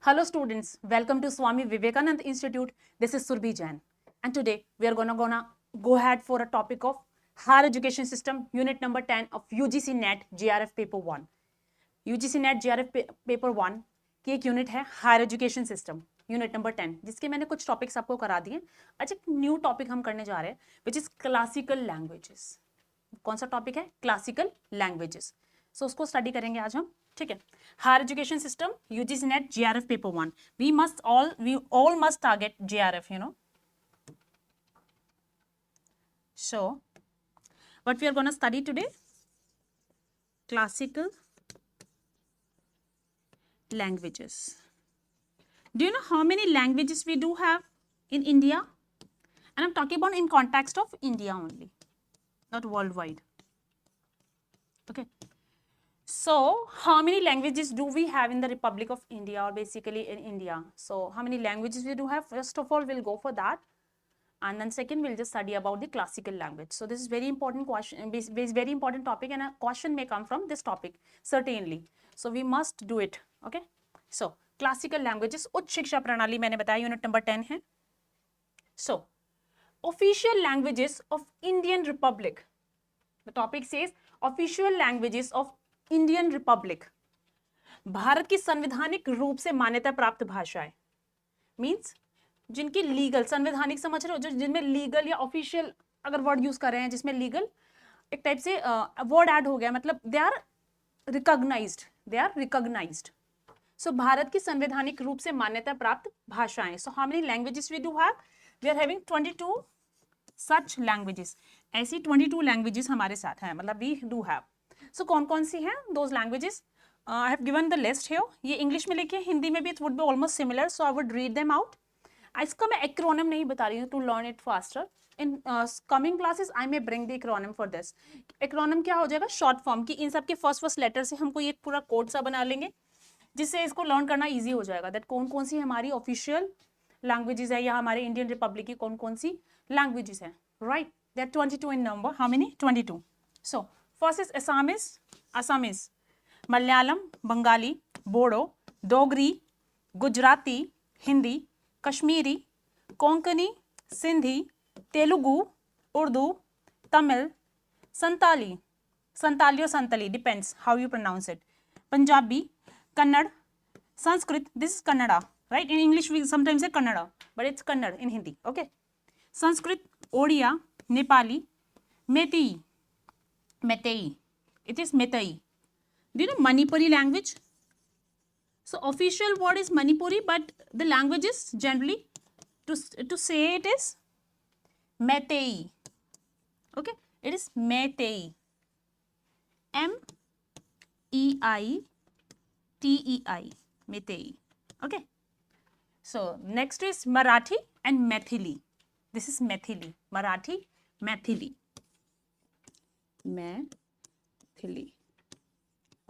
Hello students, welcome to Swami Vivekanand Institute. This is Surbhi Jain and today we are gonna go ahead for a topic of higher education system unit number 10 of UGC NET GRF paper 1. UGC NET GRF paper 1 की एक unit है higher education system unit number 10 जिसके मैंने कुछ topics आपको करा दिए। अच्छा, एक न्यू टॉपिक हम करने जा रहे हैं विच इज क्लासिकल लैंग्वेजेस। कौन सा टॉपिक है? Classical languages. सो उसको स्टडी करेंगे आज हम। ठीक है, higher education system UGC NET JRF paper 1। We all must target JRF, you know. So what we are gonna study today? Classical languages. Do you know how many languages we do have in India? And I'm talking about in context of India only, not worldwide. Okay. So how many languages do we have in the Republic of India, or basically in India? So how many languages we do have? First of all, we'll go for that. And then second, we'll just study about the classical language. So this is very important question, very important topic, and a question may come from this topic, certainly. So we must do it, okay? So classical languages, उच्च शिक्षा प्रणाली मैंने बताया unit number 10 है. So official languages of Indian Republic. The topic says official languages of Indian Republic. Bharat की संवैधानिक रूप से मान्यता प्राप्त भाषाएं, मीन्स जिनकी लीगल, संवैधानिक समझ रहे हो, जो जिनमें लीगल या ऑफिशियल अगर वर्ड यूज कर रहे हैं जिसमें लीगल एक टाइप से वर्ड ऐड हो गया, मतलब they are recognised. So Bharat की संवैधानिक रूप से मान्यता प्राप्त भाषाएं. So how many languages we do have? We are having 22 such languages. ऐसी 22 लैंग्वेजेस हमारे साथ हैं, मतलब वी डू हैव. सो कौन कौन सी हैं those languages? I have given the list here. ये इंग्लिश में लिखी है, हिंदी में भी it would be almost similar, so I would read them out. इसका मैं एक्रोनिम नहीं बता रही हूँ to learn it faster. In coming classes I may bring the acronym for this. Acronym क्या हो जाएगा? शॉर्ट फॉर्म की इन सब के फर्स्ट लेटर से हमको ये पूरा कोड सा बना लेंगे जिससे इसको लर्न करना इजी हो जाएगा. दैट कौन कौन सी हमारी ऑफिशियल लैंग्वेजेस है या हमारे इंडियन रिपब्लिक की कौन कौन सी लैंग्वेजेस है. Right, they are 22 in number. How many? 22. So first is Assamese, Malayalam, Bengali, Bodo, Dogri, Gujarati, Hindi, Kashmiri, Konkani, Sindhi, Telugu, Urdu, Tamil, Santali और Santali, depends how you pronounce it, Punjabi, Kannada, Sanskrit, this is Kannada, right? In English we sometimes say Kannada, but it's Kannada in Hindi. Okay, Sanskrit, Odia, Nepali, Meitei, it is Meitei. Do you know Manipuri language? So official word is Manipuri, but the language is generally to say it is Meitei. Okay, it is Meitei. MEITEI. Meitei. Okay. So next is Marathi and Maithili. This is Maithili. Marathi, Maithili. Maithili.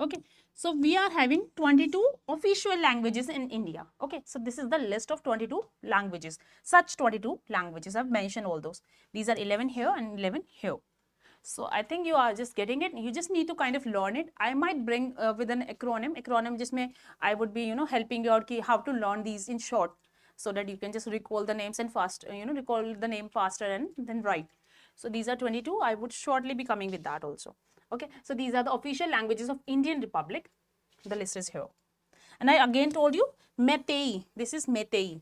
Okay, so we are having 22 official languages in India. Okay, so this is the list of 22 languages. Such 22 languages, I've mentioned all those. These are 11 here and 11 here. So I think you are just getting it. You just need to kind of learn it. I might bring with an acronym jisme I would be, you know, helping you out ki how to learn these in short, so that you can just recall the names and recall the name faster and then write. So these are 22. I would shortly be coming with that also. Okay, so these are the official languages of Indian Republic. The list is here. And I again told you Meitei. This is Meitei.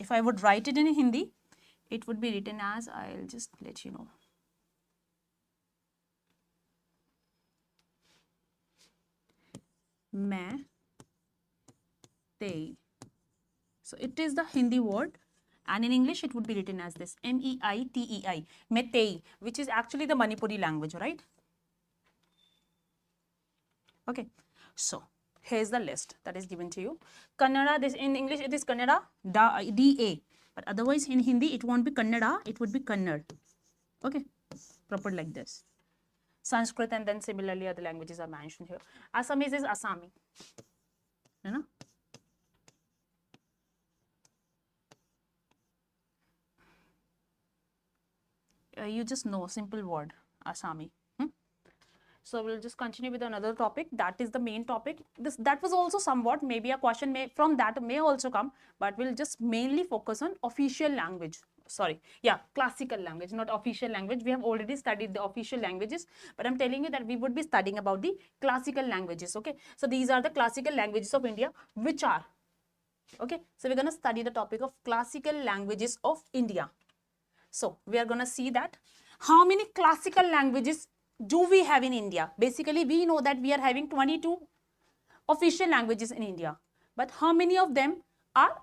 If I would write it in Hindi, it would be written as, I'll just let you know. Meitei. So it is the Hindi word, and in English it would be written as this, MEITEI, Meitei, which is actually the Manipuri language, right? Okay, so here's the list that is given to you. Kannada, this in English it is Kannada, DA, but otherwise in Hindi it won't be Kannada, it would be Kannad. Okay, proper like this. Sanskrit, and then similarly other languages are mentioned here. Assamese is Assami, you know. You just know simple word Assami. So we'll just continue with another topic. That is the main topic. That was also somewhat, maybe a question from that may also come, but we'll just mainly focus on official language. Sorry, yeah, classical language, not official language. We have already studied the official languages, but I'm telling you that we would be studying about the classical languages. Okay, so these are the classical languages of India, which are, okay, so we're going to study the topic of classical languages of India. So we are going to see that how many classical languages do we have in India. Basically, we know that we are having 22 official languages in India, but how many of them are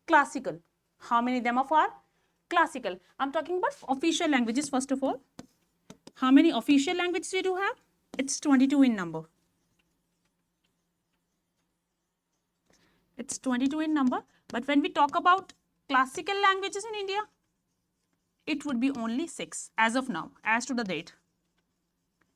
classical? How many of them are classical? I'm talking about official languages first of all. How many official languages we do have? It's 22 in number. It's 22 in number, but when we talk about classical languages in India, it would be only 6 as of now, as to the date.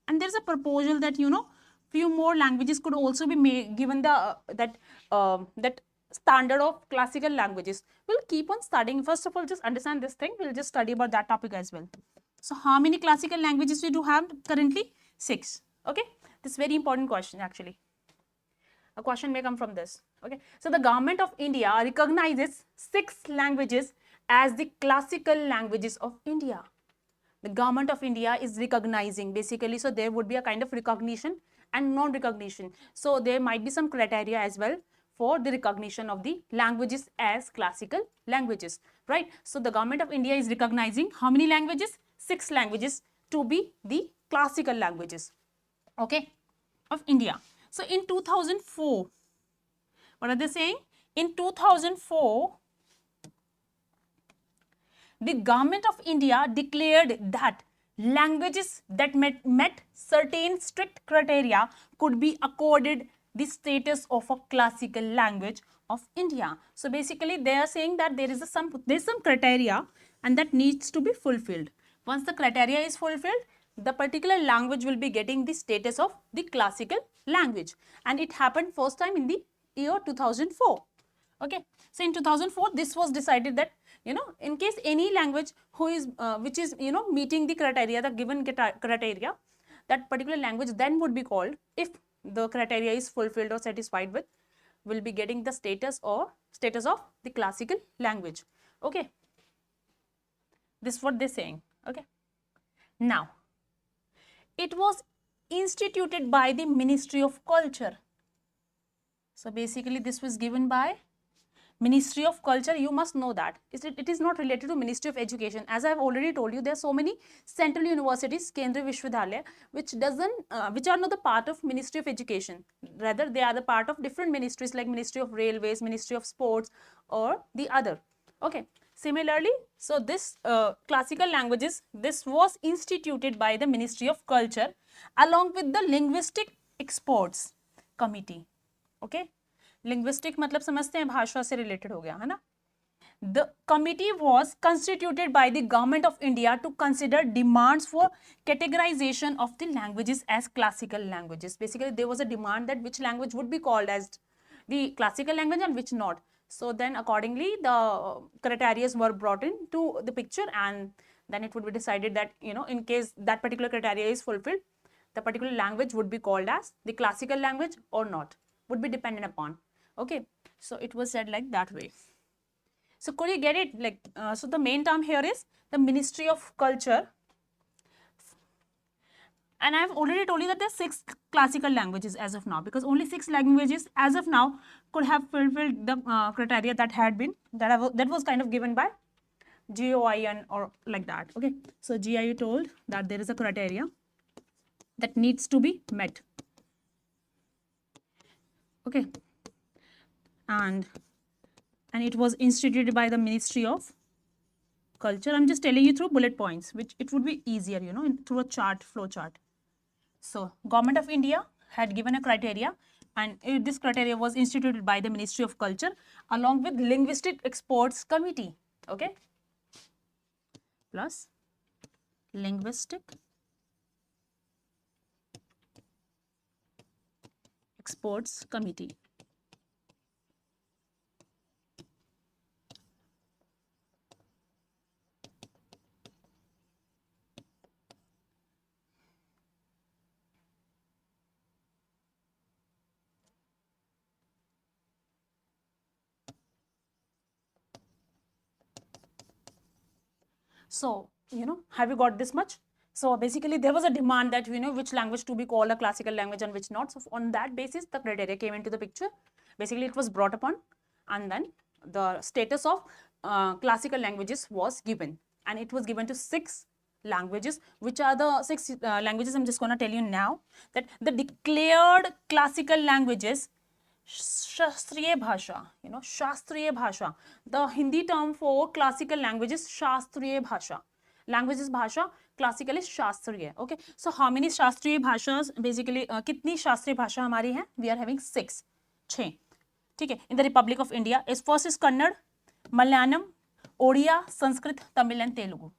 And there's a proposal that, you know, few more languages could also be given the that standard of classical languages. We'll keep on studying. First of all, just understand this thing. We'll just study about that topic as well. So how many classical languages we do have currently? 6. Okay, this is very important question actually. A question may come from this. Okay, so the government of India recognizes 6 languages as the classical languages of India. The government of India is recognizing, basically, so there would be a kind of recognition and non-recognition. So there might be some criteria as well for the recognition of the languages as classical languages, right? So the government of India is recognizing how many languages? 6 languages to be the classical languages, okay, of India. So in 2004, what are they saying? In 2004, the government of India declared that languages that met certain strict criteria could be accorded the status of a classical language of India. So basically they are saying that there is some criteria and that needs to be fulfilled. Once the criteria is fulfilled, the particular language will be getting the status of the classical language, and it happened first time in the year 2004. Okay, so in 2004 this was decided that, you know, in case any language who is which is, you know, meeting the criteria, the given criteria, that particular language then would be called, if the criteria is fulfilled or satisfied with, will be getting the status of the classical language. Okay, this is what they're saying. Okay, now it was instituted by the Ministry of Culture. So basically this was given by Ministry of Culture. You must know that it is not related to Ministry of Education. As I have already told you, there are so many central universities, Kendriya Vishwavidyalaya, which are not the part of Ministry of Education. Rather, they are the part of different ministries like Ministry of Railways, Ministry of Sports, or the other. Okay. Similarly, so this classical languages, this was instituted by the Ministry of Culture along with the Linguistic Experts Committee. Okay. Linguistic मतलब समझते हैं, भाषा से related हो गया है ना. The committee was constituted by the government of India to consider demands for categorization of the languages as classical languages. Basically, there was a demand that which language would be called as the classical language and which not. So then accordingly, the criteria were brought into the picture, and then it would be decided that, you know, in case that particular criteria is fulfilled, the particular language would be called as the classical language or not, would be dependent upon. Okay, so it was said like that way. So could you get it? Like, so the main term here is the Ministry of Culture. And I have already told you that there are 6 classical languages as of now, because only 6 languages as of now could have fulfilled the criteria that had been, that was kind of given by GOIN or like that. Okay, so GIU told that there is a criteria that needs to be met. Okay. And it was instituted by the Ministry of Culture. I'm just telling you through bullet points, which it would be easier, you know, through a chart, flow chart. So Government of India had given a criteria, and this criteria was instituted by the Ministry of Culture along with Linguistic Experts Committee. Okay, plus Linguistic Experts Committee. So, have you got this much? So basically there was a demand that, which language to be called a classical language and which not. So on that basis, the criteria came into the picture. Basically it was brought upon, and then the status of classical languages was given, and it was given to 6 languages. Which are the 6 languages? I'm just going to tell you now that the declared classical languages, शास्त्रीय भाषा, शास्त्रीय भाषा, the Hindi term for classical language is शास्त्रीय भाषा. Language is भाषा, classical is शास्त्रीय. Okay, so how many शास्त्रीय भाषाs basically, कितनी शास्त्रीय भाषा हमारी है? We are having 6, 6. ठीक है. In the Republic of India is first is Kannada, Malayalam, Odia, Sanskrit, Tamil and Telugu.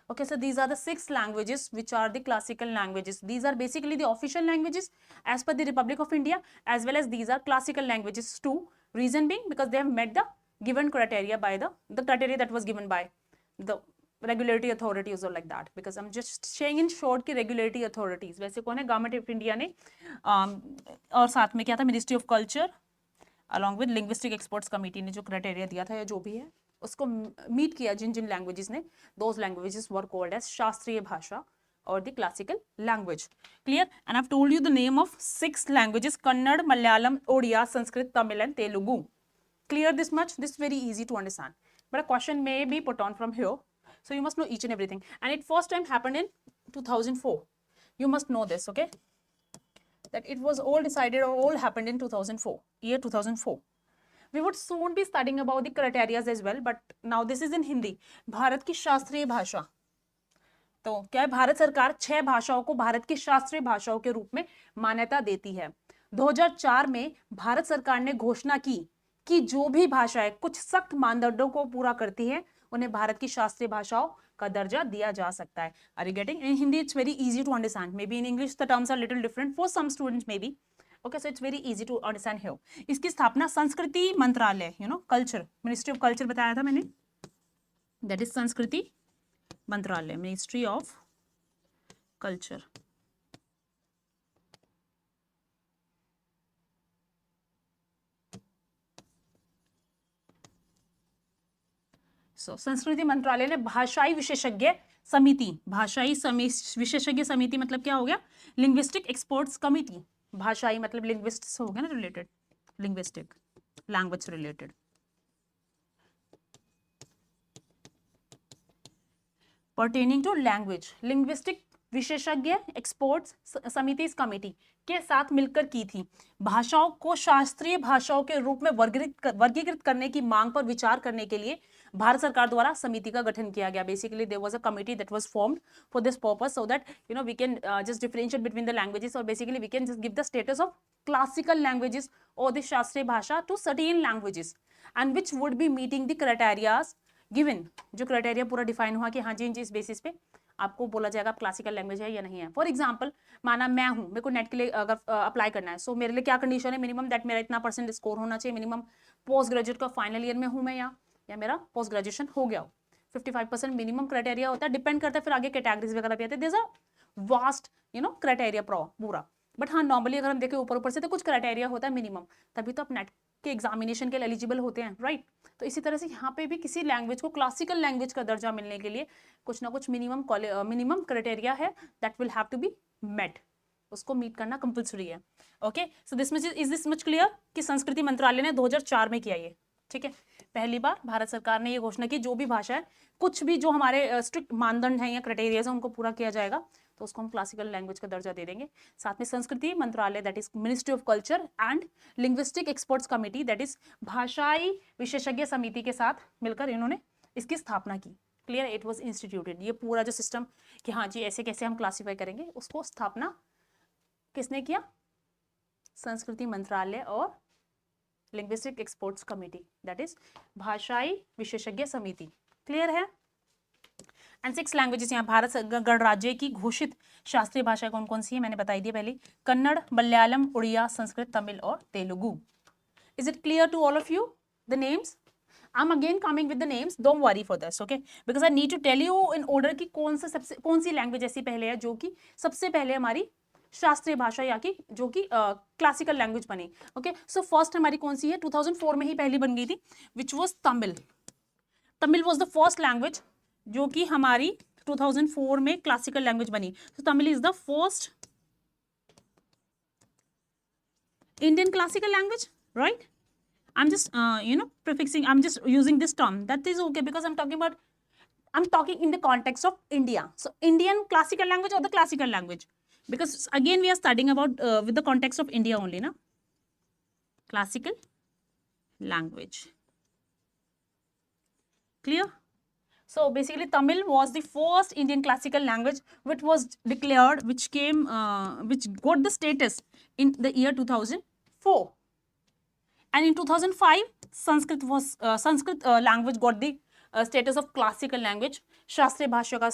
Okay, so these are the 6 languages which are the classical languages. These are basically the official languages as per the Republic of India, as well as these are classical languages too. Reason being because they have met the given criteria by the criteria that was given by the regulatory authorities or like that. Because I'm just saying in short कि regulatory authorities वैसे कौन है? Government of India ने और साथ में क्या था? Ministry of Culture along with Linguistic Experts Committee ने जो criteria दिया था या जो भी है उसको मीट किया जिन जिन लैंग्वेजेस ने. Those languages were called as शास्त्रीय भाषा और the classical language. Clear? And I have told you the name of 6 languages: Kannada, Malayalam, Odia, Sanskrit, Tamil and Telugu. Clear this much? This very easy to understand, but a question may be put on from here, so you must know each and everything. And it first time happened in 2004. You must know this, okay, that it was all decided or all happened in 2004, year 2004. We would soon be studying about the criteria as well, but now this is in Hindi. Bharat की शास्त्रीय भाषा. तो क्या है? भारत सरकार 6 भाषाओं को भारत की शास्त्रीय भाषाओं के रूप में मान्यता देती है. 2004 में भारत सरकार ने घोषणा की कि जो भी भाषाएं कुछ सख्त मानदंडों को पूरा करती है उन्हें भारत की शास्त्रीय भाषाओं का दर्जा दिया जा सकता है. Are you getting? In Hindi it's very easy to understand. Maybe in English the terms are little different for some students maybe. Okay, so it's very easy to understand here. इसकी स्थापना संस्कृति मंत्रालय, कल्चर, मिनिस्ट्री ऑफ कल्चर बताया था मैंने, that is संस्कृति मंत्रालय, ministry of culture. संस्कृति मंत्रालय ने भाषाई विशेषज्ञ समिति, विशेषज्ञ समिति मतलब क्या हो गया? Linguistic experts committee. भाषाई मतलब लिंग्विस्ट्स हो गया ना, related, linguistic, language related. Pertaining to language, linguistic विशेषज्ञ एक्सपर्ट्स समिति कमेटी के साथ मिलकर की थी. भाषाओं को शास्त्रीय भाषाओं के रूप में वर्गीकृत करने की मांग पर विचार करने के लिए भारत सरकार द्वारा समिति का गठन किया गया. Basically there was a committee that was formed for this purpose so that we can just differentiate between the languages, और basically we can just give the status of classical languages और द शास्त्रीय भाषा to certain languages and which would be meeting the criterias given. जो criteria पूरा define हुआ कि हाँ जी इस बेसिस पे आपको बोला जाएगा आप क्लासिकल लैंग्वेज है या नहीं है. फॉर एग्जांपल माना मैं हूँ, मेरे को नेट के लिए अगर अप्लाई करना है, सो मेरे लिए क्या कंडीशन है? मिनिमम दैट मेरा इतना % स्कोर होना चाहिए. मिनिमम पोस्ट ग्रेजुएट का फाइनल ईयर में हूँ मैं, या मेरा पोस्ट ग्रेजुएशन हो गया हो. 55% मिनिमम क्राइटेरिया होता है. डिपेंड करता है फिर आगे कैटेगरीज वगैरह भी आते हैं. There is a vast criteria पूरा. बट हाँ नॉर्मली अगर हम देखें ऊपर से तो कुछ क्राइटेरिया होता है मिनिमम, तभी तो आप नेट के एग्जामिनेशन के लिए एलिजिबल होते हैं, राइट? तो इसी तरह से यहाँ पे भी किसी लैंग्वेज को क्लासिकल लैंग्वेज का दर्जा मिलने के लिए कुछ ना कुछ मिनिमम क्राइटेरिया है that will have to be met. उसको मीट करना कंपल्सरी है. Okay, so this much is this much clear कि संस्कृति मंत्रालय ने 2004 में किया ये. ठीक है, पहली बार भारत सरकार ने ये घोषणा की जो भी भाषा है कुछ भी जो हमारे स्ट्रिक्ट मानदंड हैं या क्राइटेरियाज हैं उनको पूरा किया जाएगा तो उसको हम क्लासिकल लैंग्वेज का दर्जा दे देंगे. साथ में संस्कृति मंत्रालय that is ministry of culture and linguistic experts committee that is भाषाई विशेषज्ञ समिति के साथ मिलकर इन्होंने इसकी स्थापना की. क्लियर? It was instituted. ये पूरा जो सिस्टम कि हाँ जी ऐसे कैसे हम क्लासीफाई करेंगे उसको स्थापना किसने किया? संस्कृति मंत्रालय और linguistic experts committee that is भाषाई विशेषज्ञ समिति. क्लियर है? एंड 6 लैंग्वेजेस यहाँ भारत गणराज्य की घोषित शास्त्रीय भाषा कौन कौन सी है मैंने बताई दी पहले. कन्नड़, मलयालम, उड़िया, संस्कृत, तमिल और Telugu. Is it clear to all of you the names? I'm again coming with the names. Don't worry for this, okay? Because I need to tell you in order कि कौन सी लैंग्वेज ऐसी पहले है जो कि सबसे पहले हमारी शास्त्रीय भाषा या कि जो कि क्लासिकल लैंग्वेज बनी. ओके, सो फर्स्ट हमारी कौन सी है? 2004 में ही पहली बन गई थी, which was Tamil. Tamil was the first language जो कि हमारी 2004 में क्लासिकल लैंग्वेज बनी. तो Tamil is the first Indian classical language, right? I'm just prefixing, I'm just using this term. That is okay because I'm talking in the context of India. So Indian classical language or the classical language, because again we are studying about with the context of India only, na? Classical language. Clear? So basically Tamil was the first Indian classical language which was declared, which got the status in the year 2004. And in 2005 Sanskrit language got the status of classical language. शास्त्रीय भाषा का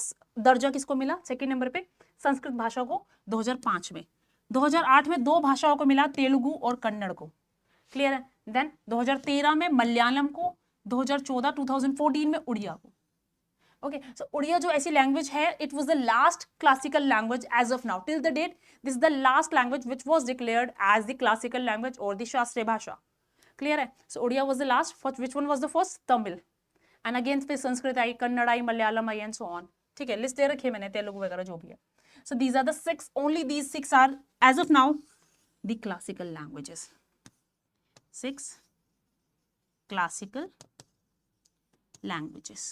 दर्जा किसको मिला? Second number पे संस्कृत भाषा को 2005 में. 2008 में दो भाषाओं को मिला, तेलुगु और कन्नड़ को. क्लियर है? देन 2013 में मलयालम को, 2014 2014 में उड़िया को. Okay, so Odia जो ऐसी language है, it was the last classical language as of now. Till the date, this is the last language which was declared as the classical language or the शास्त्रीय भाषा. Clear है? So Odia was the last. Which one was the first? Tamil. And again फिर संस्कृत आई, कन्नड़ आई, मलयालम आई and so on. ठीक है, list दे रखी है मैंने, तेलुगु वगैरह जो भी है. So these are the 6. Only these 6 are as of now the classical languages. 6 classical languages.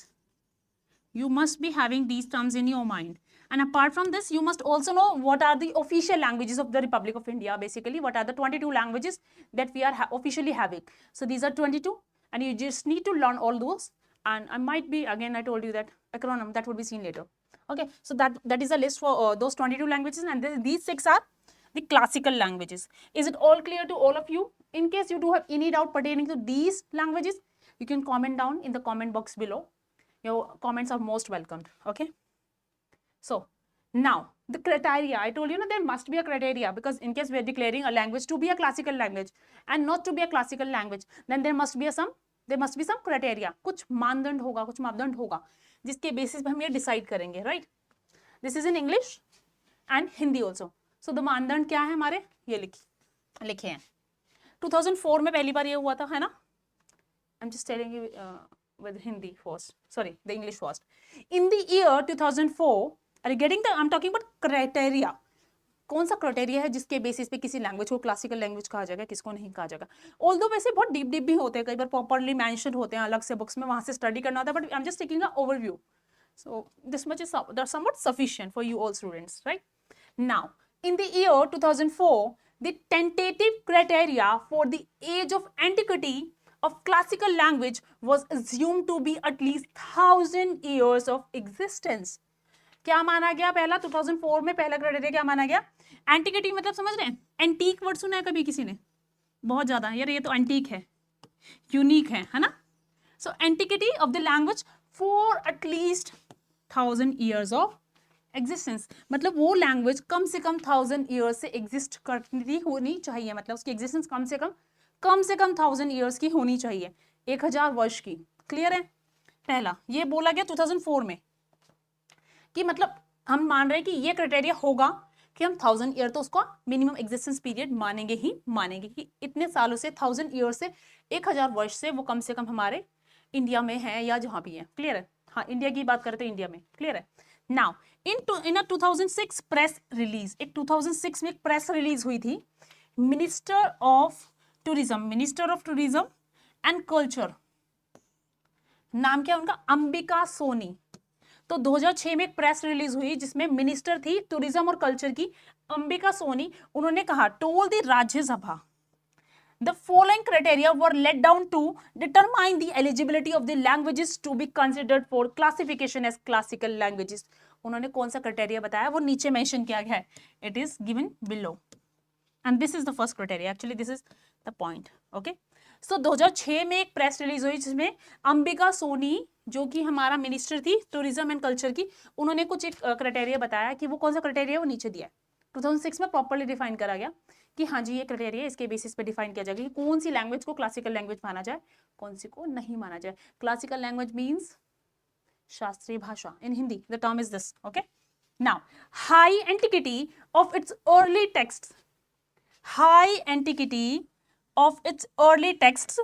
You must be having these terms in your mind. And apart from this, you must also know what are the official languages of the Republic of India. Basically, what are the 22 languages that we are officially having. So these are 22 and you just need to learn all those. And I might be, again, I told you that acronym that would be seen later. Okay, so that is a list for those 22 languages, and these 6 are the classical languages. Is it all clear to all of you? In case you do have any doubt pertaining to these languages, you can comment down in the comment box below. Your comments are most welcomed. Okay, so now the criteria. I told you there must be a criteria, because in case we are declaring a language to be a classical language and not to be a classical language, then there must be some criteria. कुछ मानदंड होगा, कुछ मापदंड होगा जिसके basis पे हम ये डिसाइड करेंगे, right? This is in English and Hindi also. So the मानदंड क्या है हमारे, ये लिखे हैं. 2004 में पहली बार ये हुआ था, है ना? आई am just telling you with Hindi first, sorry, the English first. In the year 2004, are you getting the, I'm talking about criteria. कौन सा क्राइटेरिया है जिसके बेसिस पे किसी लैंग्वेज को क्लासिकल लैंग्वेज कहा जाएगा, किसको नहीं कहा जाएगा? ऑल्दो वैसे बहुत डीप भी होते हैं, कई बार प्रॉपरली मेंशन होते हैं अलग से बुक्स में, वहां से स्टडी करना होता है, but I am just taking a overview. So this much is somewhat sufficient for you all students, right? Now, in the year 2004, the tentative criteria for the age of antiquity of classical language was assumed to be at least 1000 years of existence. क्या माना गया पहला? 2004 में पहला criteria क्या माना गया? एंटिकिटी मतलब समझ रहे हैं? एंटीक वर्ड सुना है कभी किसी ने? बहुत ज्यादा यार, ये तो एंटीक है, यूनिक है ना? So antiquity of the language for at least 1000 years of existence, मतलब वो लैंग्वेज कम से कम 1000 years से एग्जिस्ट करती होनी चाहिए, मतलब उसकी एग्जिस्टेंस कम से कम 1000 years की होनी चाहिए, 1000 वर्ष की. क्लियर है? पहला ये बोला गया 2004 में कि मतलब हम मान रहे हैं कि ये क्राइटेरिया होगा कि हम 1000 year तो उसको मिनिमम एग्जिस्टेंस पीरियड मानेंगे ही मानेंगे, कि इतने सालों से 1000 years से 1000 वर्ष से वो कम से कम हमारे इंडिया में है या जहां भी है. क्लियर है? हाँ, इंडिया की बात करते हैं, इंडिया में. क्लियर है? नाउ इन 2006 प्रेस रिलीज, एक 2006 में एक प्रेस रिलीज हुई थी. Minister of tourism and culture, नाम क्या उनका? अंबिका सोनी. तो 2006 में एक प्रेस रिलीज हुई जिसमें मिनिस्टर थी टूरिज्म और कल्चर की, अंबिका सोनी. उन्होंने कहा, toll the Rajya Sabha the following criteria were laid down to determine the eligibility of the languages to be considered for classification as classical languages. उन्होंने कौन सा क्राइटेरिया बताया वो नीचे मेंशन किया गया है. It is given below and this is the first criteria. Actually this is the point. Okay, so 2006 में एक प्रेस रिलीज हुई जिसमें अंबिका सोनी जो कि हमारा मिनिस्टर थी टूरिज्म एंड कल्चर की, उन्होंने कुछ एक क्राइटेरिया बताया कि वो कौन सा क्राइटेरिया वो नीचे दिया है. 2006 में प्रॉपर्ली डिफाइन करा गया कि हाँ जी ये क्राइटेरिया, इसके बेसिस पे डिफाइन किया जाएगा कि कौन सी लैंग्वेज को क्लासिकल लैंग्वेज माना जाए, कौन सी को नहीं माना जाए. क्लासिकल लैंग्वेज मीन्स शास्त्रीय भाषा. In Hindi the term is this. Okay, now high antiquity of its early texts, high antiquity of its early texts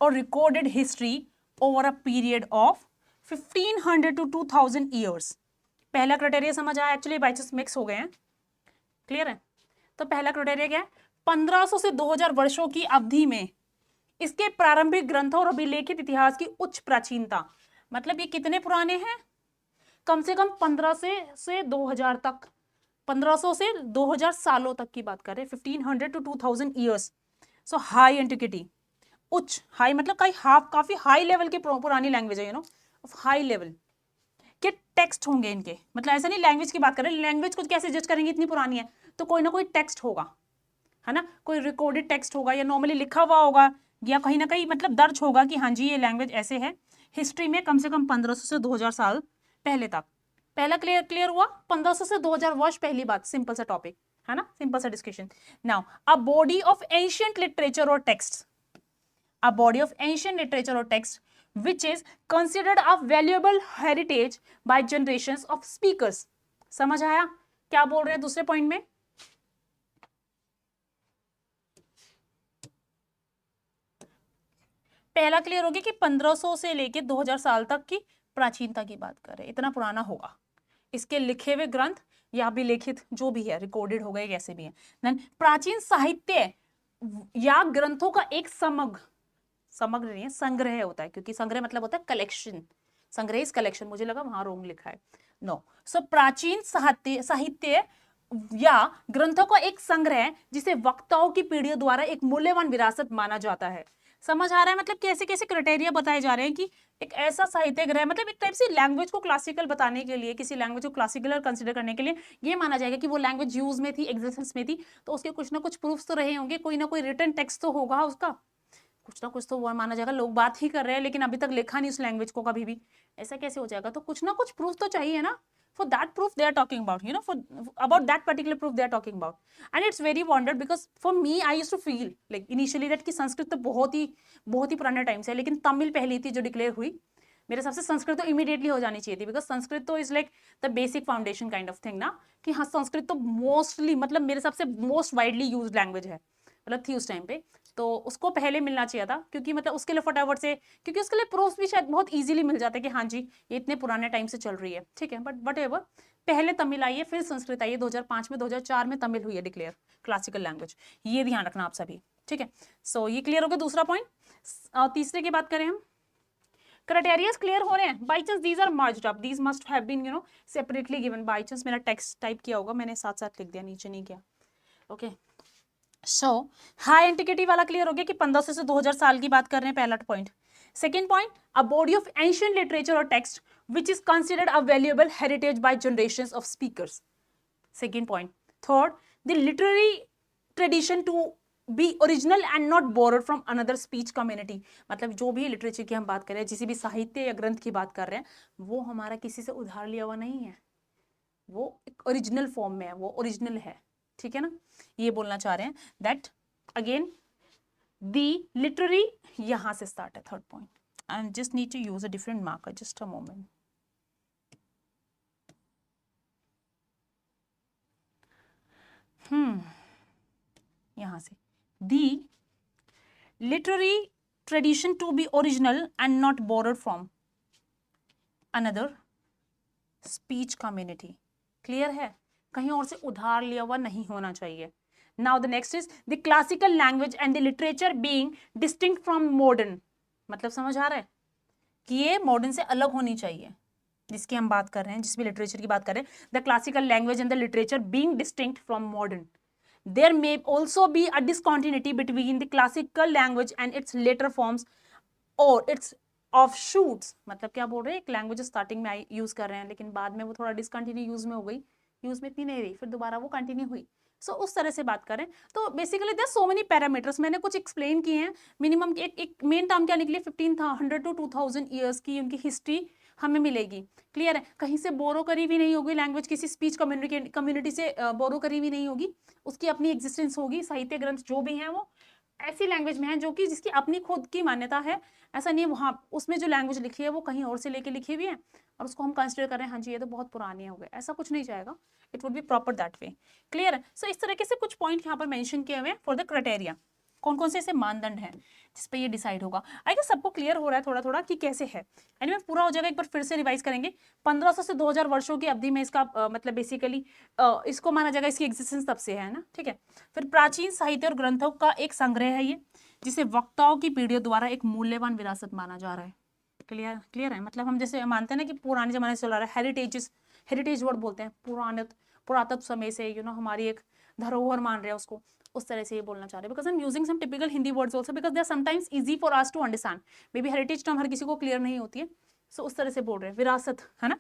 or recorded history over a period of 1500 to 2000 years. पहला criteria समझ आया, actually by chance mix हो गए हैं, clear है। तो पहला criteria क्या है, 1500 से 2000 वर्षों की अवधि में इसके प्रारंभिक ग्रंथों और अभिलेखित इतिहास की उच्च प्राचीनता। मतलब ये कितने पुराने हैं, कम से कम 15 से 2000 तक, 1500 से 2000 सालों तक की बात कर रहे हैं, 1500 to 2000 years. So high antiquity, उच्च, हाई मतलब काफी हाई लेवल की पुरानी लैंग्वेज है, यू नो, हाई लेवल के टेक्स्ट होंगे इनके। मतलब ऐसा नहीं लैंग्वेज की बात कर रहे हैं, लैंग्वेज को कैसे जज करेंगे, इतनी पुरानी है तो कोई ना कोई टेक्स्ट होगा, है ना, कोई रिकॉर्डेड टेक्स्ट होगा या नॉर्मली लिखा हुआ होगा या कहीं ना कहीं मतलब दर्ज होगा कि हाँ जी ये लैंग्वेज ऐसे है। हिस्ट्री में कम से कम 1500 से 2000 साल पहले तक। पहला क्लियर हुआ, 1500 से 2000 वर्ष, पहली बात, सिंपल सा टॉपिक है ना, सिंपल सा discussion. Now a body of ancient literature और text, a body of ancient literature or text which is considered a valuable heritage by generations of speakers। समझ आया क्या बोल रहे हैं दूसरे पॉइंट में? पहला क्लियर हो गया कि 1500 से लेके 2000 साल तक की प्राचीनता की बात कर रहे हैं, इतना पुराना होगा। इसके लिखे हुए ग्रंथ या अभिलेखित जो भी है, रिकॉर्डेड हो गए कैसे भी है। देन प्राचीन साहित्य या ग्रंथों का एक समग्र नहीं है, संग्रह होता है, क्योंकि संग्रह मतलब होता है कलेक्शन, संग्रह इज कलेक्शन, मुझे लगा वहां रोंग लिखा है, नो। सो प्राचीन साहित्य या ग्रंथों का एक संग्रह जिसे वक्ताओं की पीढ़ियों द्वारा एक मूल्यवान विरासत माना जाता है। समझ आ रहा है, मतलब कैसे कैसे क्राइटेरिया बताए जा रहे हैं कि एक ऐसा साहित्य ग्रह, मतलब एक टाइप से लैंग्वेज को क्लासिकल बताने के लिए, किसी लैंग्वेज को क्लासिकल कंसीडर करने के लिए ये माना जाएगा कि वो लैंग्वेज यूज में थी, एग्जिस्टेंस में थी, तो उसके कुछ ना कुछ प्रूफ्स तो रहे होंगे, कोई ना कोई रिटन टेक्स्ट तो होगा उसका, कुछ ना कुछ तो वो माना जाएगा। लोग बात ही कर रहे हैं लेकिन अभी तक लिखा नहीं उस लैंग्वेज को कभी भी, ऐसा कैसे हो जाएगा? तो कुछ ना कुछ प्रूफ तो चाहिए ना, for that proof they are talking about, you know, for about that particular proof they are talking about, and it's very wondered because for me I used to feel like initially that कि संस्कृत तो बहुत ही पुराने time से है, लेकिन तमिल पहली थी जो डिक्लेयर हुई। मेरे हिसाब से संस्कृत तो इमीडिएटली हो जानी चाहिए थी, बिकॉज संस्कृत तो is like the basic foundation kind of thing ना, कि हाँ संस्कृत तो मोस्टली मतलब मेरे हिसाब से मोस्ट वाइडली यूज लैंग्वेज है, मतलब थी उस टाइम पे, तो उसको पहले मिलना चाहिए था, क्योंकि मतलब उसके लिए फटाफट से, क्योंकि उसके लिए प्रूफ भी शायद बहुत इजीली मिल जाता है कि हाँ जी ये इतने पुराने टाइम से चल रही है, ठीक है। बट वट पहले तमिल आई है, फिर संस्कृत आई है 2005 में, 2004 में तमिल हुई है डिक्लेयर क्लासिकल लैंग्वेज, ये ध्यान रखना आप सभी, ठीक है। सो ये क्लियर हो गया दूसरा पॉइंट। तीसरे की बात करें हम, क्राइटेरियाज क्लियर हो रहे हैं, by chance these are merged up, these must have been you know separately given, by chance मेरा टेक्स्ट टाइप किया होगा, मैंने साथ साथ लिख दिया, नीचे नहीं किया, ओके। सो हाई एंटिक्विटी वाला क्लियर हो गया कि 1500 से 2000 साल की बात कर रहे हैं, पहला point. Second point, a body of ancient literature और text which is considered a valuable heritage by generations of speakers, second point. Third, the literary tradition to be original and not borrowed from another speech community, मतलब जो भी literature की हम बात कर रहे हैं, जिसी भी साहित्य या ग्रंथ की बात कर रहे हैं, वो हमारा किसी से उधार लिया हुआ नहीं है, वो एक ओरिजिनल फॉर्म में है, वो ओरिजिनल है, ठीक है ना। ये बोलना चाह रहे हैं दैट अगेन दी लिटरेरी, यहां से स्टार्ट है third point, I just need to use a different marker, just a moment. यहां से the literary tradition to be original and not borrowed from another speech community, clear है, कहीं और से उधार लिया हुआ नहीं होना चाहिए। Now the next is the classical language and the literature being distinct from modern, मतलब समझ आ रहा है कि ये मॉडर्न से अलग होनी चाहिए, जिसकी हम बात कर रहे हैं, जिस भी लिटरेचर की बात कर रहे हैं, the classical language and the literature being distinct from modern, there may also be a discontinuity between the classical language and its later forms और इट्स ऑफशूट्स, मतलब क्या बोल रहे हैं, एक लैंग्वेज स्टार्टिंग में यूज कर रहे हैं लेकिन बाद में वो थोड़ा डिसकंटिन्यू यूज में हो गई, यूज में इतनी नहीं रही, फिर दोबारा वो कंटिन्यू हुई, सो उस तरह से बात करें। तो basically there so many parameters, मैंने कुछ एक्सप्लेन किए हैं। मिनिमम एक मेन टर्म क्या निकली, 1500 टू 2000 ईयर्स की उनकी हिस्ट्री हमें मिलेगी, क्लियर है, कहीं से बोरो करी भी नहीं होगी लैंग्वेज, किसी स्पीच कम्युनिटी से बोरो करी भी नहीं होगी, उसकी अपनी एग्जिस्टेंस होगी, साहित्य ग्रंथ जो भी हैं वो ऐसी लैंग्वेज में है जो कि जिसकी अपनी खुद की मान्यता है, ऐसा नहीं है वहाँ उसमें जो लैंग्वेज लिखी है वो कहीं और से लेके लिखी हुई है और उसको हम कंसिडर कर रहे हैं हाँ जी ये तो बहुत पुरानी हो गए, ऐसा कुछ नहीं जाएगा, it would B proper that way, clear है। सो इस तरीके से कुछ पॉइंट यहाँ पर मेंशन किए हुए हैं फॉर द क्राइटेरिया। कौन कौन से ऐसे मानदंड हैं जिस पे ये डिसाइड होगा। आई गेस सबको क्लियर हो रहा है थोड़ा थोड़ा कि कैसे है। एनीवे पूरा हो जाएगा, एक बार फिर से रिवाइज करेंगे। 1500 से 2000 वर्षों की अवधि में इसका मतलब बेसिकली इसको माना जाएगा, इसकी एग्जिस्टेंस तब से है ना, ठीक है। फिर प्राचीन साहित्य और ग्रंथों का एक संग्रह है ये, जिसे वक्ताओं की पीढ़ियों द्वारा एक मूल्यवान विरासत माना जा रहा है। क्लियर क्लियर है, मतलब हम जैसे मानते हैं ना कि पुराने जमाने से चला रहा है, हेरिटेज वर्ड बोलते हैं, पुरातत्व समय से हमारी एक धरोहर मान रहे हैं उसको, उस तरह से ये बोलना चाह रहे हैं। Because I am using some typical Hindi words also because they are sometimes easy for us to understand. Maybe heritage term हर किसी को क्लियर नहीं होती है, सो उस तरह से बोल रहे हैं, विरासत है ना।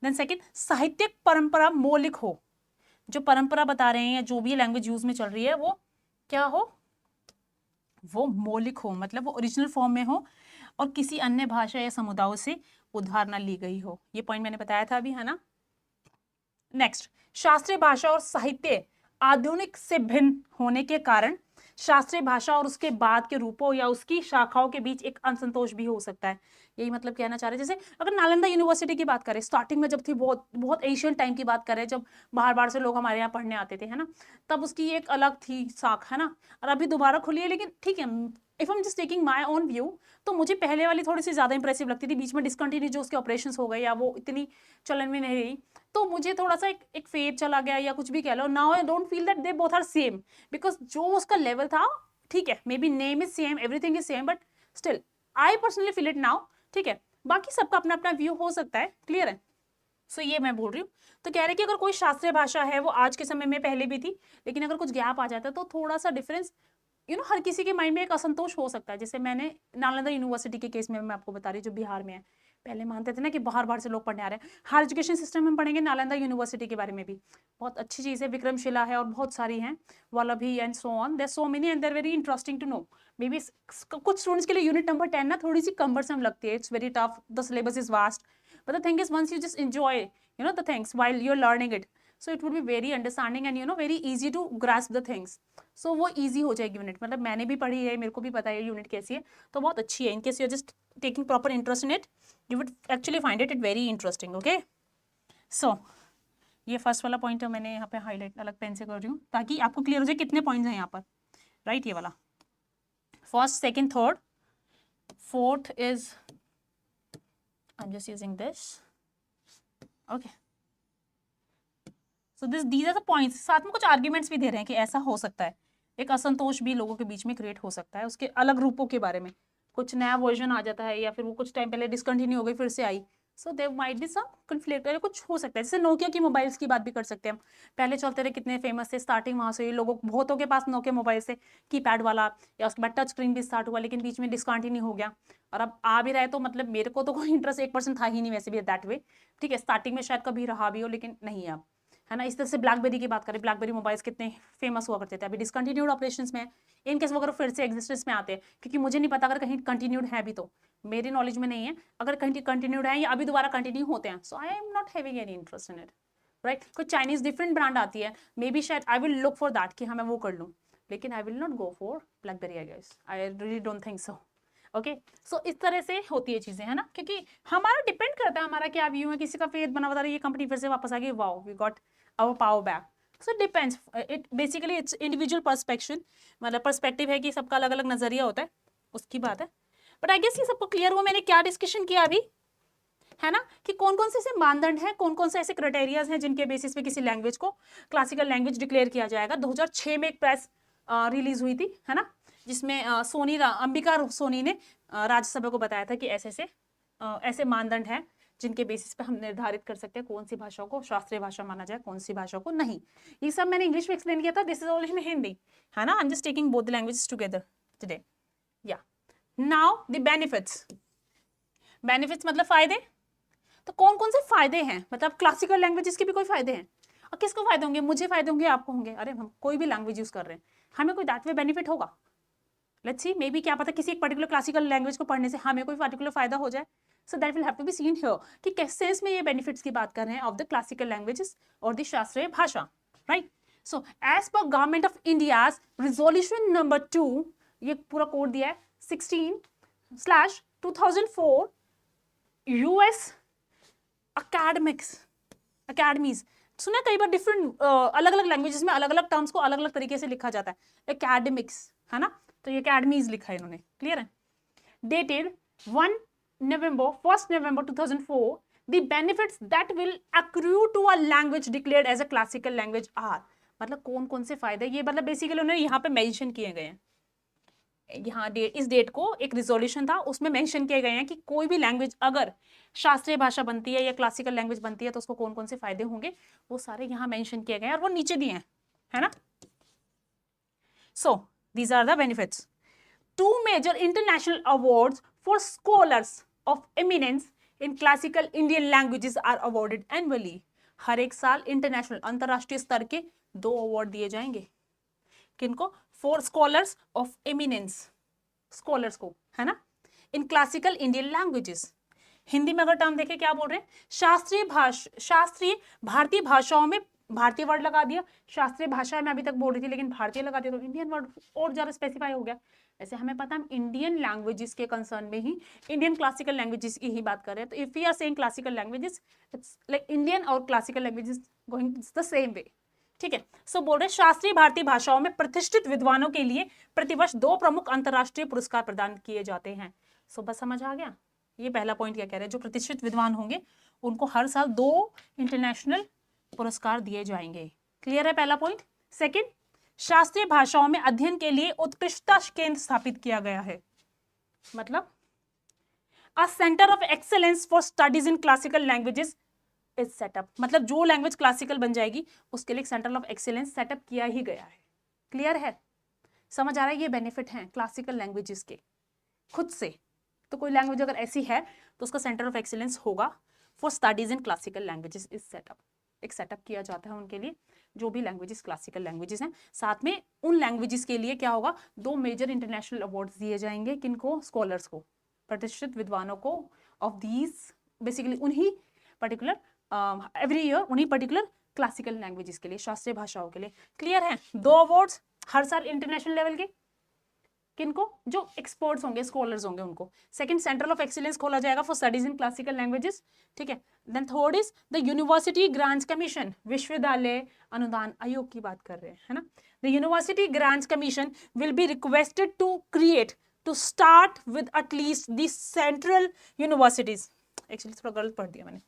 देन सेकंड, साहित्यिक परंपरा मौलिक हो, जो परंपरा बता रहे हैं या जो भी लैंग्वेज यूज में चल रही है वो क्या हो, वो मौलिक हो, मतलब वो ओरिजिनल फॉर्म में हो और किसी अन्य भाषा या समुदायों से उधार न ली गई हो। ये पॉइंट मैंने बताया था अभी, है ना। नेक्स्ट, शास्त्रीय भाषा और साहित्य आधुनिक से भिन्न होने के कारण शास्त्रीय भाषा और उसके बाद के रूपों या उसकी शाखाओं के बीच एक असंतोष भी हो सकता है। यही मतलब कहना चाह रहे हैं। जैसे अगर नालंदा यूनिवर्सिटी की बात करें, स्टार्टिंग में जब थी, बहुत बहुत एशियन टाइम की बात करें, जब बाहर बाहर से लोग हमारे यहाँ पढ़ने आते थे, है ना, तब उसकी एक अलग थी शाख, है ना। और अभी दोबारा खुली है, लेकिन ठीक है, if I am just taking my own view, तो मुझे पहले वाली थोड़ी सी ज्यादा इंप्रेसिव लगती थी। बीच में डिसकंटिन्यू जो उसके ऑपरेशंस हो गए या वो इतनी चलन में नहीं रही, तो मुझे थोड़ा सा एक फेज चला गया या कुछ भी कह लो। Now I don't feel that they both are same, because जो उसका लेवल था, ठीक है, maybe name is same, everything is same, but still I personally feel it now, ठीक है। बाकी सबका अपना अपना व्यू हो सकता है, क्लियर है। सो ये मैं बोल रही हूँ। तो कह रहे कि अगर कोई शास्त्रीय भाषा है वो आज के समय में पहले भी थी, लेकिन अगर कुछ गैप आ जाता है तो थोड़ा सा डिफरेंस हर किसी के माइंड में एक असंतोष हो सकता है। जैसे मैंने नालंदा यूनिवर्सिटी के केस में मैं आपको बता रही हूँ, जो बिहार में है, पहले मानते थे ना कि बाहर बाहर से लोग पढ़ने आ रहे हैं। हायर एजुकेशन सिस्टम में पढ़ेंगे नालंदा यूनिवर्सिटी के बारे में भी, बहुत अच्छी चीज़ है, विक्रमशिला है और बहुत सारी हैं, Vallabhi and so on, there so many and there very interesting to know. May be कुछ स्टूडेंट्स के लिए यूनिट नंबर 10 ना थोड़ी सी कम्बरसम लगती है, it's very tough, the syllabus is vast, but the thing is once you just enjoy the things while you're learning it, so it would be very understanding and very easy to grasp the things, so वो easy हो जाएगी unit. मतलब मैंने भी पढ़ी है, मेरे को भी पता है यूनिट कैसी है, तो बहुत अच्छी है। In case you are just taking proper interest in it, you would actually find it very interesting. Okay, so ये फर्स्ट वाला पॉइंट मैंने यहाँ पे हाईलाइट अलग पेन से कर रही हूँ ताकि आपको क्लियर हो जाए कितने पॉइंट्स हैं यहाँ पर, राइट। ये वाला first, second, third, fourth is I am just using this, okay. So these are the points. साथ में कुछ आर्ग्यूमेंट्स भी दे रहे हैं कि ऐसा हो सकता है, एक असंतोष भी लोगों के बीच में क्रिएट हो सकता है उसके अलग रूपों के बारे में, कुछ नया वर्जन आ जाता है या फिर वो कुछ टाइम पहले डिसकंटिन्यू हो गई फिर से आई, so there might be some conflict, कुछ हो सकता है। जैसे नोकिया की मोबाइल्स की बात भी कर सकते हैं हम, पहले चलते रहे, कितने फेमस थे, स्टार्टिंग वहाँ से लोगों बहुतों के पास नोकिया मोबाइल से कीपैड वाला, या उसके बाद टच स्क्रीन भी स्टार्ट हुआ, लेकिन बीच में डिसकंटिन्यू हो गया और अब आ भी रहा है। तो मतलब मेरे को तो कोई इंटरेस्ट 1% था ही नहीं वैसे भी दैट वे, ठीक है। स्टार्टिंग में शायद कभी रहा भी हो, लेकिन नहीं है अब, है ना। इस तरह से ब्लैकबेरी की बात करें, ब्लैकबेरी मोबाइल्स कितने फेमस हुआ करते थे, अभी डिसकंटिन्यूड ऑपरेशंस में, इन केस वो अगर फिर से एग्जिस्टेंस में आते हैं, क्योंकि मुझे नहीं पता अगर कहीं कंटिन्यूड है भी, तो मेरी नॉलेज में नहीं है, अगर कहीं कंटिन्यूड है या अभी दोबारा कंटिन्यू होते हैं, so I am not having any interest in it, right. कोई चाइनीज डिफरेंट ब्रांड आती है, मे बी शायद I will look for that कि हाँ मैं वो कर लूँ, लेकिन I will not go for BlackBerry, I guess, I really don't think so. Okay, so इस तरह से होती है चीजें, है ना, क्योंकि हमारा डिपेंड करता है हमारा क्या व्यू है। किसी का फेथ बना बता रही है, ये कंपनी फिर से वापस आ गई, wow we got our power back, so it depends, it basically it's individual perspective, मतलब पर्सपेक्टिव है कि सबका अलग अलग नजरिया होता है, उसकी बात है। बट आई गेस ये सबको क्लियर हुआ मैंने क्या डिस्कशन किया अभी, है ना, कि कौन कौन से ऐसे मानदंड हैं, कौन कौन से ऐसे क्राइटेरियाज हैं जिनके बेसिस पे किसी लैंग्वेज को क्लासिकल लैंग्वेज डिक्लेयर किया जाएगा। 2006 में एक प्रेस रिलीज हुई थी, है ना, जिसमें अंबिका सोनी ने राज्यसभा को बताया था कि ऐसे ऐसे मानदंड हैं जिनके बेसिस पे हम निर्धारित कर सकते हैं कौन सी भाषा को शास्त्रीय भाषा माना जाए, कौन सी भाषा को नहीं। ये सब मैंने इंग्लिश में एक्सप्लेन किया था, this is all in Hindi, है ना। आई am just taking both the languages together today. या नाउ द बेनिफिट्स, बेनिफिट्स मतलब फायदे। तो कौन कौन से फायदे हैं, मतलब क्लासिकल लैंग्वेजेस के भी कोई फायदे हैं, और किसको फायदे होंगे, मुझे फायदे होंगे, आपको होंगे, अरे हम कोई भी लैंग्वेज यूज कर रहे हैं, हमें कोई दैट वे बेनिफिट होगा। लेट्स सी, मे बी क्या पता किसी एक पर्टिकुलर क्लासिकल लैंग्वेज को पढ़ने से हमें कोई पर्टिकुलर फायदा हो जाए। So that will have to be seen here कि किस सेंस में ये बेनिफिट्स की बात कर रहे हैं ऑफ द क्लासिकल लैंग्वेजेस और द शास्त्रीय भाषा, right. So as per government of India resolution number 2, ये पूरा कोड दिया है 16/2004 यूएस अकेडमीज, सुना कई बार डिफरेंट अलग अलग लैंग्वेजेस में अलग अलग टर्म्स को अलग अलग तरीके से लिखा जाता है, एकेडमिक्स, है ना, तो ये अकेडमीज लिखा है इन्होंने, क्लियर है। Dated 1 November 2004, the benefits that will accrue to a language declared as a classical language are, मतलब कौन कौन से फायदे, ये मतलब बेसिकली उन्होंने यहाँ पे मेंशन किए गए हैं, यहाँ डेट, इस डेट को एक रिजोल्यूशन था उसमें मेंशन किए गए हैं कि कोई भी लैंग्वेज अगर शास्त्रीय भाषा बनती है या क्लासिकल लैंग्वेज बनती है तो उसको कौन कौन से फायदे होंगे, वो सारे यहाँ मेंशन किए गए हैं और वो नीचे दिए हैं, है ना। So these are the benefits. 2 major international awards for scholars of eminence in classical Indian languages are awarded annually. हर एक साल इंटरनेशनल अंतरराष्ट्रीय स्तर के 2 अवार्ड दिए जाएंगे, किनको, for scholars of eminence, scholars को, है ना, in classical Indian languages. Hindi में अगर टर्म देखें क्या बोल रहे हैं, शास्त्रीय भारतीय भाषाओं में, भारतीय वर्ड लगा दिया, शास्त्रीय भाषा में अभी तक बोल रही थी लेकिन भारतीय लगा दिया तो इंडियन वर्ड और ज्यादा स्पेसिफाई हो गया। ऐसे हमें पता है इंडियन लैंग्वेजेस के कंसर्न में ही, इंडियन क्लासिकल लैंग्वेजेस की ही बात कर रहे हैं, तो if we are saying classical languages, it's like Indian और classical languages going the same way, ठीक है। सो बोल रहे शास्त्रीय भारतीय भाषाओं में प्रतिष्ठित विद्वानों के लिए प्रतिवर्ष 2 प्रमुख अंतरराष्ट्रीय पुरस्कार प्रदान किए जाते हैं। सो बस समझ आ गया, ये पहला पॉइंट क्या कह रहे हैं, जो प्रतिष्ठित विद्वान होंगे उनको हर साल 2 इंटरनेशनल पुरस्कार दिए जाएंगे, क्लियर है पहला पॉइंट। सेकंड, शास्त्रीय भाषाओं में अध्ययन के लिए उत्कृष्टता केंद्र स्थापित किया गया है, मतलब अ centre of excellence for studies in classical languages is setup, मतलब जो लैंग्वेज क्लासिकल बन जाएगी उसके लिए एक सेंटर ऑफ एक्सेलेंस सेटअप किया ही गया है, क्लियर है, समझ आ रहा है। ये बेनिफिट है क्लासिकल लैंग्वेजेस के खुद से, तो कोई लैंग्वेज अगर ऐसी है तो उसका सेंटर ऑफ एक्सीलेंस होगा for studies in classical languages is setup, एक सेटअप किया जाता है उनके लिए, जो भी लैंग्वेजेस क्लासिकल लैंग्वेजेस हैं। साथ में उन लैंग्वेजेस के लिए क्या होगा, 2 मेजर इंटरनेशनल अवार्ड्स दिए जाएंगे, किनको, स्कॉलर्स को, प्रतिष्ठित विद्वानों को ऑफ दीज, बेसिकली उन्हीं पर्टिकुलर एवरी ईयर उन्हीं पर्टिकुलर क्लासिकल लैंग्वेजेस के लिए, शास्त्रीय भाषाओं के लिए, क्लियर है। 2 अवार्ड्स हर साल इंटरनेशनल लेवल के, किनको, जो एक्सपर्ट्स होंगे, स्कॉलर्स होंगे उनको। सेकंड, सेंटर ऑफ एक्सीलेंस खोला जाएगा for studies in classical languages, ठीक है। Then third is the university grants commission, विश्वविद्यालय अनुदान आयोग की बात कर रहे हैं, है ना। The university grants commission will be requested to create, to start with at least the central universities, actually थोड़ा गलत पढ़ दिया मैंने,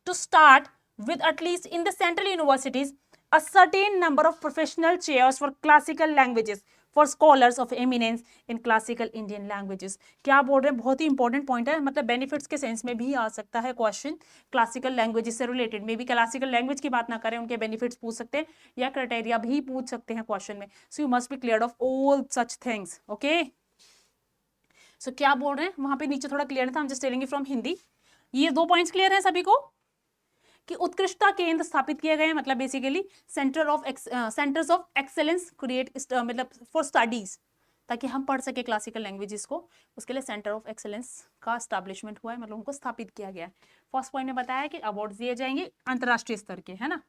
to start with at least in the central universities a certain number of professional chairs for classical languages for scholars of eminence in classical Indian languages। क्या बोल रहे हैं, बहुत ही इंपॉर्टेंट पॉइंट है, मतलब बेनिफिट्स के सेंस में भी आ सकता है क्वेश्चन, क्लासिकल लैंग्वेजेस से related, may be classical language की बात ना करें, उनके बेनिफिट्स पूछ सकते हैं या क्राइटेरिया भी पूछ सकते हैं क्वेश्चन में। So you must be clear of all such things, okay. So क्या बोल रहे हैं वहां पे नीचे थोड़ा क्लियर था, हम just telling you from Hindi. ये 2 पॉइंट्स क्लियर हैं सभी को कि उत्कृष्टता केंद्र स्थापित किए गए हैं, मतलब basically centres of excellence create, मतलब फॉर स्टडीज, ताकि हम पढ़ सके क्लासिकल लैंग्वेजेस को, उसके लिए सेंटर ऑफ एक्सेलेंस का एस्टैब्लिशमेंट हुआ है, मतलब उनको स्थापित किया गया है। फर्स्ट पॉइंट में बताया कि अवार्ड दिए जाएंगे अंतरराष्ट्रीय स्तर के, है ना।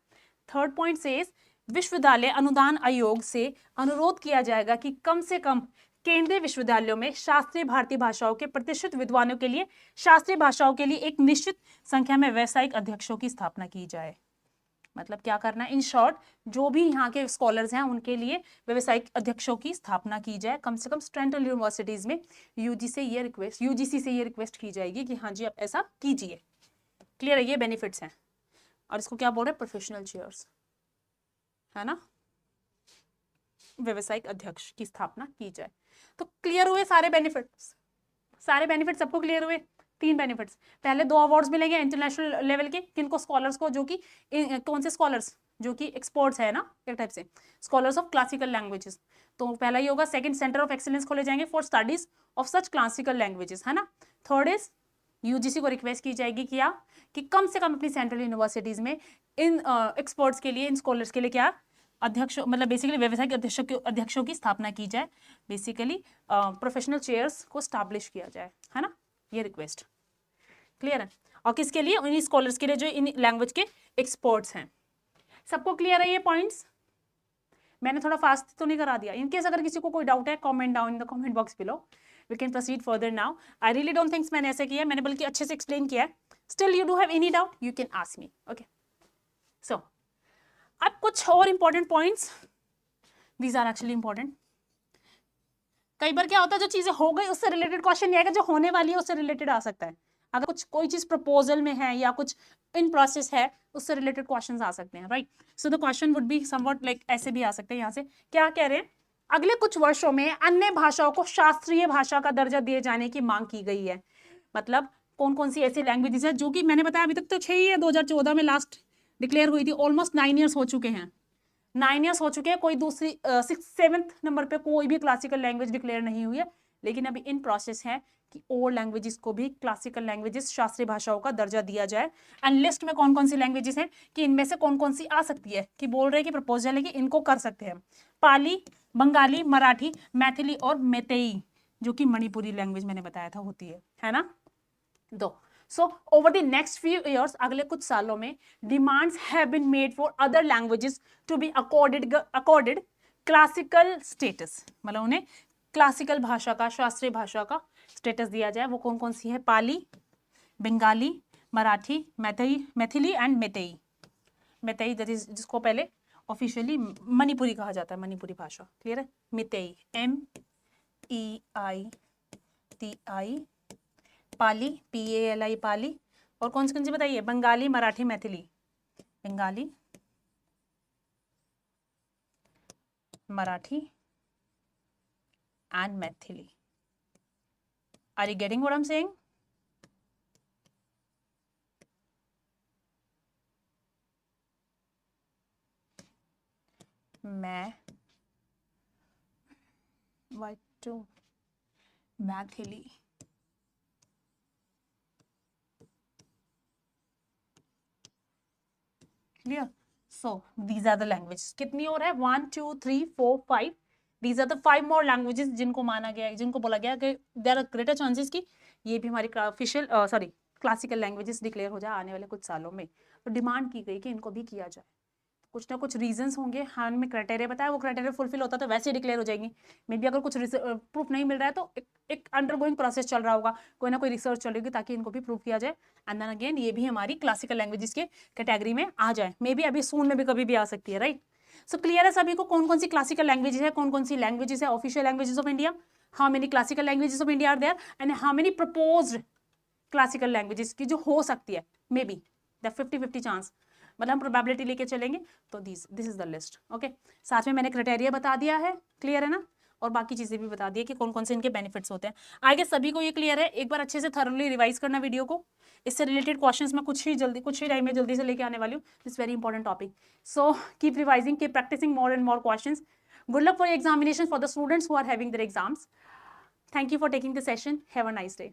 थर्ड पॉइंट से विश्वविद्यालय अनुदान आयोग से अनुरोध किया जाएगा कि कम से कम केंद्रीय विश्वविद्यालयों में शास्त्रीय भारतीय भाषाओं के प्रतिष्ठित विद्वानों के लिए, शास्त्रीय भाषाओं के लिए एक निश्चित संख्या में व्यावसायिक अध्यक्षों की स्थापना की जाए। मतलब क्या करना है, इन शॉर्ट जो भी यहाँ के स्कॉलर्स हैं उनके लिए व्यावसायिक अध्यक्षों की स्थापना की जाए, कम से कम सेंट्रल यूनिवर्सिटीज में। यूजीसी से ये रिक्वेस्ट की जाएगी कि हाँ जी आप ऐसा कीजिए, क्लियर है, ये बेनिफिट्स हैं। और इसको क्या बोल रहे हैं, प्रोफेशनल चेयर्स, है ना, व्यावसायिक अध्यक्ष की स्थापना की जाए। तो क्लियर हुए सारे बेनिफिट्स, सारे बेनिफिट्स सबको क्लियर हुए। 3 बेनिफिट्स, पहले 2 अवार्ड्स मिलेंगे इंटरनेशनल लेवल के, किनको, स्कॉलर्स को, जो कि कौन से स्कॉलर्स, जो कि एक्सपर्ट्स है ना एक टाइप से, स्कॉलर्स ऑफ क्लासिकल लैंग्वेजेस, तो पहला ही होगा। सेकंड, सेंटर ऑफ एक्सीलेंस खोले जाएंगे for studies of such classical languages, है ना। थर्ड इज यूजीसी को रिक्वेस्ट की जाएगी क्या, कि कम से कम अपनी सेंट्रल यूनिवर्सिटीज में इन एक्सपर्ट्स के लिए, इन स्कॉलर्स के लिए क्या, अध्यक्ष, मतलब बेसिकली व्यावसायिक अध्यक्षों की स्थापना की जाए, बेसिकली प्रोफेशनल चेयर्स को स्टैब्लिश किया जाए, है ना, ये रिक्वेस्ट क्लियर है। और किसके लिए, इन स्कॉलर्स के लिए जो इन लैंग्वेज के एक्सपर्ट्स हैं। सबको क्लियर है ये पॉइंट्स, मैंने थोड़ा फास्ट तो नहीं करा दिया। इनकेस अगर किसी को कोई डाउट है, comment down in the comment box below, we can proceed further now. I really don't think मैंने ऐसे किया, मैंने बल्कि अच्छे से एक्सप्लेन किया है। Still you do have any doubt, you can ask me, okay. So अब कुछ और important points, these are actually important. कई बार क्या होता है, जो चीजें हो गई उससे रिलेटेड क्वेश्चन नहीं आएगा, जो होने वाली है उससे रिलेटेड आ सकता है। अगर कुछ कोई चीज प्रपोजल में है या कुछ इन प्रोसेस है, उससे रिलेटेड क्वेश्चंस आ सकते हैं, right. So the question would be somewhat like ऐसे भी आ सकते हैं। यहाँ से क्या कह रहे हैं, अगले कुछ वर्षों में अन्य भाषाओं को शास्त्रीय भाषा का दर्जा दिए जाने की मांग की गई है। मतलब कौन कौन सी ऐसी लैंग्वेजेस है जो कि मैंने बताया अभी तक तो 6 ही है, 2014 में लास्ट डिक्लेयर हुई थी, ऑलमोस्ट 9 ईयर्स हो चुके हैं, 9 ईयर्स हो चुके हैं। कोई दूसरी 6th-7th नंबर पे कोई भी क्लासिकल लैंग्वेज डिक्लेयर नहीं हुई है, लेकिन अभी इन प्रोसेस है कि और लैंग्वेजेस को भी क्लासिकल लैंग्वेजेस, शास्त्रीय भाषाओं का दर्जा दिया जाए। एंड लिस्ट में कौन कौन सी लैंग्वेजेस हैं कि इनमें से कौन कौन सी आ सकती है, कि बोल रहे हैं कि प्रपोजल है कि इनको कर सकते हैं। पाली, बंगाली, मराठी, मैथिली और मेतेई, जो कि मणिपुरी लैंग्वेज मैंने बताया था होती है ना। दो so over the next few years, अगले कुछ सालों में demands have been made for other languages to be accorded classical status, मतलब उन्हें क्लासिकल भाषा का, शास्त्रीय भाषा का स्टेटस दिया जाए। वो कौन कौन सी है, Pali, Bengali, Marathi, Maithili and Meitei. Meitei that is जिसको पहले ऑफिशियली मणिपुरी कहा जाता है, मणिपुरी भाषा, क्लियर है। मेतेई MEITI, पाली PALI पाली, और कौन सी बताइए, Bengali, Marathi, Maithili. Bengali, Marathi and Maithili. Are you getting what I am saying? मैं Maithili, clear. So these are the language, कितनी और है, 1 2 3 4 5, these are the 5 more languages जिनको माना गया है, जिनको बोला गया कि देयर आर ग्रेटर चांसेस कि ये भी हमारी ऑफिशियल क्लासिकल लैंग्वेजेस डिक्लेयर हो जाए आने वाले कुछ सालों में। तो डिमांड की गई कि इनको भी किया जाए। कुछ ना कुछ रीजंस होंगे, हाँ में क्राइटेरिया बताया, वो क्राइटेरिया फुलफिल होता तो वैसे ही डिक्लेयर हो जाएंगी। मे बी अगर कुछ प्रूफ नहीं मिल रहा है तो एक अंडरगोइंग प्रोसेस चल रहा होगा, कोई ना कोई रिसर्च चलेगी ताकि इनको भी प्रूफ किया जाए। एंड देन अगेन ये भी हमारी क्लासिकल लैंग्वेजेस के कैटेगरी में आ जाए, मे बी अभी सून में भी कभी भी आ सकती है, राइट। सो क्लियर है सभी को कौन कौन सी क्लासिकल लैंग्वेजेस है, कौन कौन सी लैंग्वेजेस है official languages of India, how many classical languages of India are there, and how many proposed classical languages की जो हो सकती है, मे बी द 50-50 चांस, मतलब हम प्रोबेबिलिटी लेके चलेंगे। तो this is the list, okay. साथ में मैंने क्राइटेरिया बता दिया है, क्लियर है ना, और बाकी चीजें भी बता दी है कि कौन कौन से इनके बेनिफिट्स होते हैं। आगे सभी को ये क्लियर है, एक बार अच्छे से थॉरली रिवाइज करना वीडियो को। इससे रिलेटेड क्वेश्चंस मैं कुछ ही टाइम में जल्दी से लेके आने वाली हूँ, this very important topic. So keep revising, keep practicing more and more questions. Good luck for your examinations for the students who are having their exams. Thank you for taking the session. Have a nice day.